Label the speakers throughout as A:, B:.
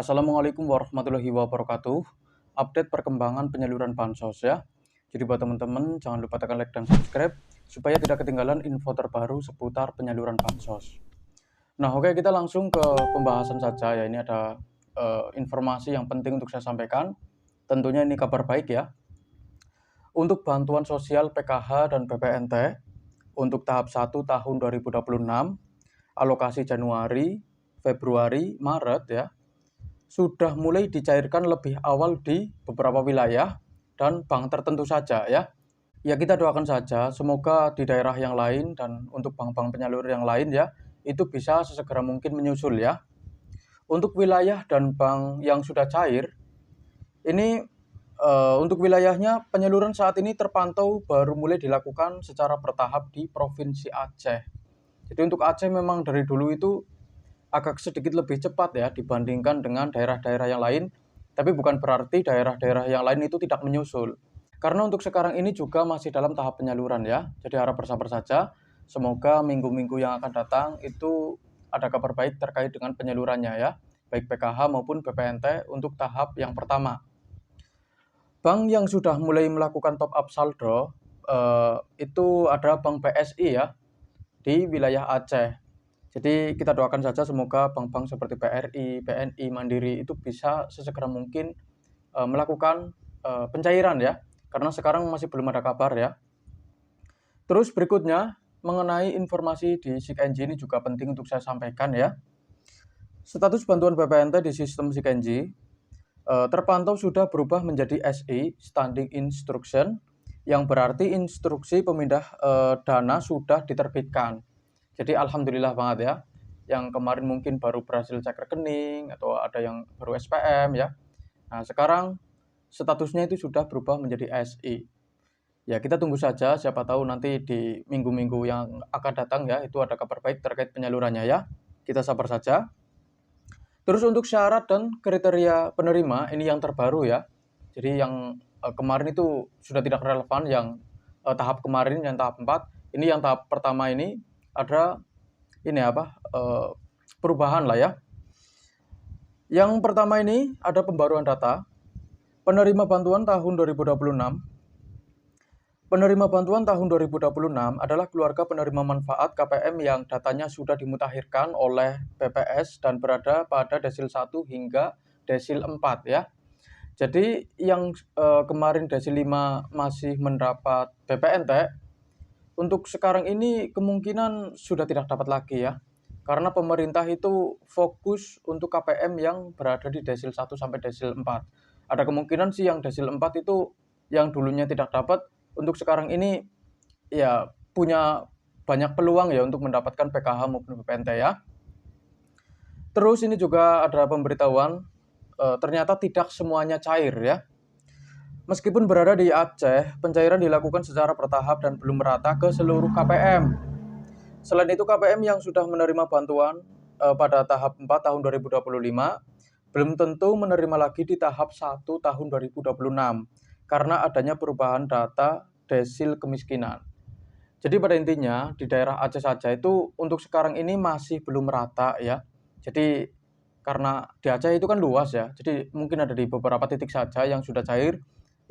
A: Assalamualaikum warahmatullahi wabarakatuh. Update perkembangan penyaluran bansos ya. Jadi buat teman-teman jangan lupa tekan like dan subscribe supaya tidak ketinggalan info terbaru seputar penyaluran bansos. Nah, oke kita langsung ke pembahasan saja ya. Ini ada informasi yang penting untuk saya sampaikan. Tentunya ini kabar baik ya. Untuk bantuan sosial PKH dan PPNT untuk tahap 1 tahun 2026, alokasi Januari, Februari, Maret ya sudah mulai dicairkan lebih awal di beberapa wilayah dan bank tertentu saja ya. Ya kita doakan saja semoga di daerah yang lain dan untuk bank-bank penyalur yang lain ya itu bisa sesegera mungkin menyusul ya. Untuk wilayah dan bank yang sudah cair ini untuk wilayahnya penyaluran saat ini terpantau baru mulai dilakukan secara bertahap di Provinsi Aceh. Jadi untuk Aceh memang dari dulu itu agak sedikit lebih cepat ya dibandingkan dengan daerah-daerah yang lain, tapi bukan berarti daerah-daerah yang lain itu tidak menyusul. Karena untuk sekarang ini juga masih dalam tahap penyaluran ya, jadi harap bersabar saja. Semoga minggu-minggu yang akan datang itu ada kabar baik terkait dengan penyalurannya ya, baik PKH maupun BPNT untuk tahap yang pertama. Bank yang sudah mulai melakukan top up saldo itu ada Bank BSI ya di wilayah Aceh. Jadi kita doakan saja semoga bank-bank seperti BRI, BNI, Mandiri itu bisa sesegera mungkin melakukan pencairan ya, karena sekarang masih belum ada kabar ya. Terus berikutnya mengenai informasi di SIKNJ ini juga penting untuk saya sampaikan ya. Status bantuan BPNT di sistem SIKNJ terpantau sudah berubah menjadi SI (Standing Instruction) yang berarti instruksi pemindah dana sudah diterbitkan. Jadi alhamdulillah banget ya. Yang kemarin mungkin baru berhasil cek rekening atau ada yang baru SPM ya. Nah, sekarang statusnya itu sudah berubah menjadi SI. Ya, kita tunggu saja siapa tahu nanti di minggu-minggu yang akan datang ya itu ada kabar baik terkait penyalurannya ya. Kita sabar saja. Terus untuk syarat dan kriteria penerima ini yang terbaru ya. Jadi yang kemarin itu sudah tidak relevan yang tahap kemarin yang tahap 4. Ini yang tahap pertama ini ada ini perubahan lah ya. Yang pertama ini ada pembaruan data. Penerima bantuan tahun 2026. Penerima bantuan tahun 2026 adalah keluarga penerima manfaat KPM yang datanya sudah dimutakhirkan oleh BPS dan berada pada desil 1 hingga desil 4 ya. Jadi yang kemarin desil 5 masih mendapat BPNT, untuk sekarang ini kemungkinan sudah tidak dapat lagi ya. Karena pemerintah itu fokus untuk KPM yang berada di desil 1 sampai desil 4. Ada kemungkinan sih yang desil 4 itu yang dulunya tidak dapat, untuk sekarang ini ya punya banyak peluang ya untuk mendapatkan PKH maupun BPNT ya. Terus ini juga ada pemberitahuan ternyata tidak semuanya cair ya. Meskipun berada di Aceh, pencairan dilakukan secara bertahap dan belum merata ke seluruh KPM. Selain itu KPM yang sudah menerima bantuan pada tahap 4 tahun 2025 belum tentu menerima lagi di tahap 1 tahun 2026 karena adanya perubahan data desil kemiskinan. Jadi pada intinya di daerah Aceh saja itu untuk sekarang ini masih belum merata ya. Jadi karena di Aceh itu kan luas ya. Jadi mungkin ada di beberapa titik saja yang sudah cair.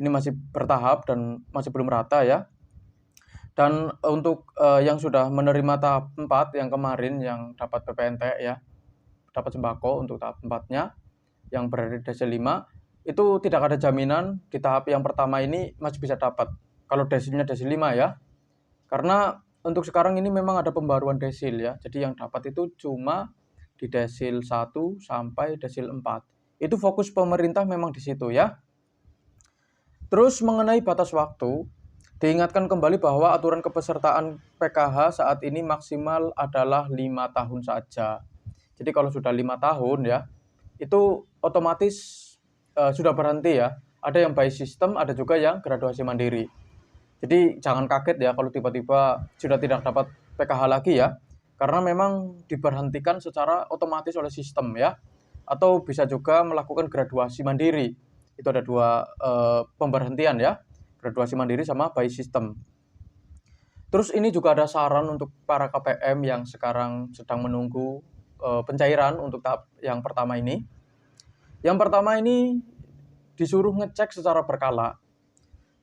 A: Ini masih bertahap dan masih belum rata ya. Dan untuk yang sudah menerima tahap 4 yang kemarin yang dapat PPNT ya, dapat sembako untuk tahap 4-nya yang berada di desil 5 itu tidak ada jaminan di tahap yang pertama ini masih bisa dapat. Kalau desilnya desil 5 ya. Karena untuk sekarang ini memang ada pembaruan desil ya. Jadi yang dapat itu cuma di desil 1 sampai desil 4. Itu fokus pemerintah memang di situ ya. Terus mengenai batas waktu, diingatkan kembali bahwa aturan kepesertaan PKH saat ini maksimal adalah 5 tahun saja. Jadi kalau sudah 5 tahun ya, itu otomatis sudah berhenti ya. Ada yang by system, ada juga yang graduasi mandiri. Jadi jangan kaget ya kalau tiba-tiba sudah tidak dapat PKH lagi ya. Karena memang diberhentikan secara otomatis oleh sistem ya. Atau bisa juga melakukan graduasi mandiri. Itu ada dua pemberhentian ya. Graduasi mandiri sama by system. Terus ini juga ada saran untuk para KPM yang sekarang sedang menunggu pencairan untuk tahap yang pertama ini. Yang pertama ini disuruh ngecek secara berkala.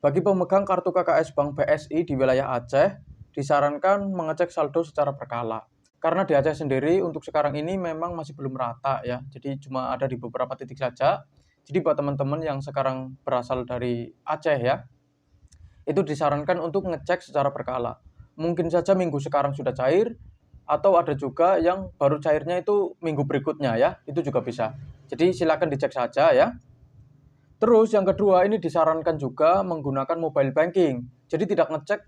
A: Bagi pemegang kartu KKS Bank BSI di wilayah Aceh, disarankan mengecek saldo secara berkala. Karena di Aceh sendiri untuk sekarang ini memang masih belum rata ya, jadi cuma ada di beberapa titik saja. Jadi buat teman-teman yang sekarang berasal dari Aceh ya, itu disarankan untuk ngecek secara berkala. Mungkin saja minggu sekarang sudah cair, atau ada juga yang baru cairnya itu minggu berikutnya ya, itu juga bisa. Jadi silakan dicek saja ya. Terus yang kedua ini disarankan juga menggunakan mobile banking. Jadi tidak ngecek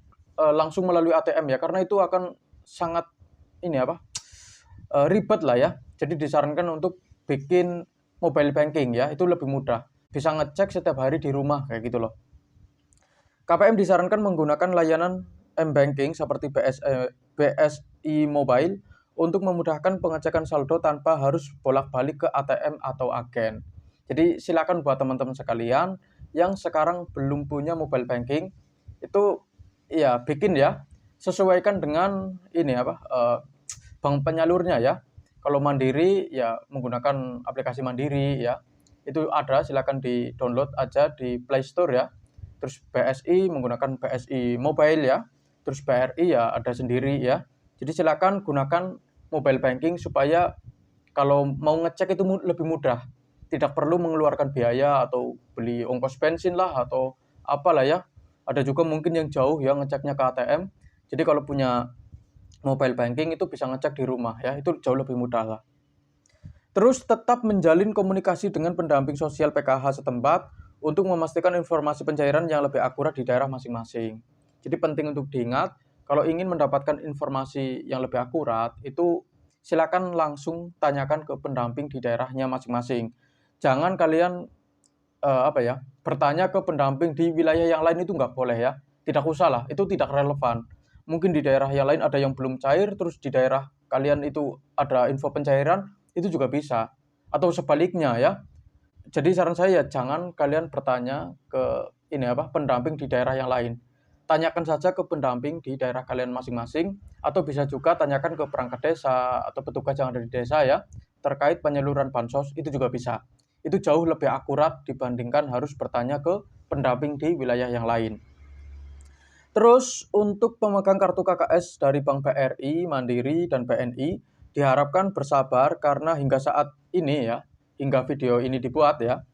A: langsung melalui ATM ya, karena itu akan sangat ini apa ribet lah ya. Jadi disarankan untuk bikin mobile banking ya, itu lebih mudah. Bisa ngecek setiap hari di rumah kayak gitu loh. KPM disarankan menggunakan layanan M-Banking seperti BSI Mobile untuk memudahkan pengecekan saldo tanpa harus bolak-balik ke ATM atau agen. Jadi silakan buat teman-teman sekalian yang sekarang belum punya mobile banking itu ya bikin ya, sesuaikan dengan ini bank penyalurnya ya. Kalau Mandiri ya menggunakan aplikasi Mandiri ya. Itu ada, silakan di-download aja di Play Store ya. Terus BSI menggunakan BSI Mobile ya. Terus BRI ya ada sendiri ya. Jadi silakan gunakan mobile banking supaya kalau mau ngecek itu lebih mudah. Tidak perlu mengeluarkan biaya atau beli ongkos bensin lah atau apalah ya. Ada juga mungkin yang jauh ya ngeceknya ke ATM. Jadi kalau punya mobile banking itu bisa ngecek di rumah ya. Itu jauh lebih mudah lah. Terus tetap menjalin komunikasi dengan pendamping sosial PKH setempat untuk memastikan informasi pencairan yang lebih akurat di daerah masing-masing. Jadi penting untuk diingat, kalau ingin mendapatkan informasi yang lebih akurat, itu silakan langsung tanyakan ke pendamping di daerahnya masing-masing. Jangan kalian bertanya ke pendamping di wilayah yang lain, itu nggak boleh ya. Tidak usah lah, itu tidak relevan. Mungkin di daerah yang lain ada yang belum cair, terus di daerah kalian itu ada info pencairan, itu juga bisa. Atau sebaliknya ya. Jadi saran saya jangan kalian bertanya ke pendamping di daerah yang lain. Tanyakan saja ke pendamping di daerah kalian masing-masing, atau bisa juga tanyakan ke perangkat desa atau petugas yang ada di desa ya, terkait penyaluran bansos, itu juga bisa. Itu jauh lebih akurat dibandingkan harus bertanya ke pendamping di wilayah yang lain. Terus untuk pemegang kartu KKS dari Bank BRI, Mandiri, dan BNI diharapkan bersabar karena hingga saat ini ya, hingga video ini dibuat ya,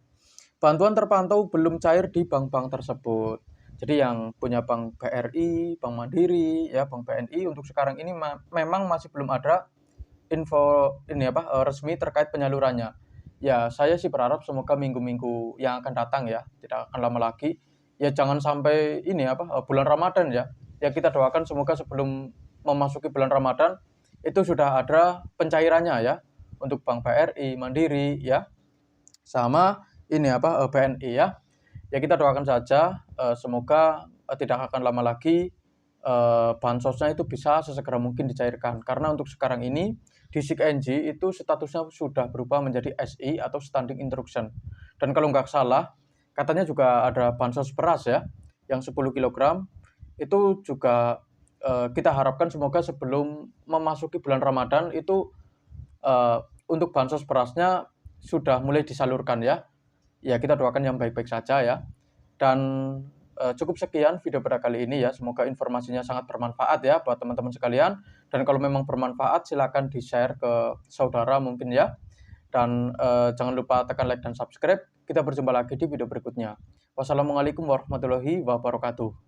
A: bantuan terpantau belum cair di bank-bank tersebut. Jadi yang punya Bank BRI, Bank Mandiri, ya Bank BNI untuk sekarang ini memang masih belum ada info resmi terkait penyalurannya. Ya, saya sih berharap semoga minggu-minggu yang akan datang ya, tidak akan lama lagi. Ya jangan sampai bulan Ramadan ya. Ya kita doakan semoga sebelum memasuki bulan Ramadan itu sudah ada pencairannya ya untuk Bank BRI, Mandiri ya. Sama BNI ya. Ya kita doakan saja semoga tidak akan lama lagi bansosnya itu bisa sesegera mungkin dicairkan. Karena untuk sekarang ini di SIG-NG itu statusnya sudah berubah menjadi SI atau Standing Instruction. Dan kalau nggak salah, katanya juga ada bansos beras ya, yang 10 kg. Itu juga kita harapkan semoga sebelum memasuki bulan Ramadan itu untuk bansos berasnya sudah mulai disalurkan ya. Ya kita doakan yang baik-baik saja ya. Dan cukup sekian video pada kali ini ya. Semoga informasinya sangat bermanfaat ya buat teman-teman sekalian. Dan kalau memang bermanfaat silakan di-share ke saudara mungkin ya. Dan jangan lupa tekan like dan subscribe. Kita berjumpa lagi di video berikutnya. Wassalamualaikum warahmatullahi wabarakatuh.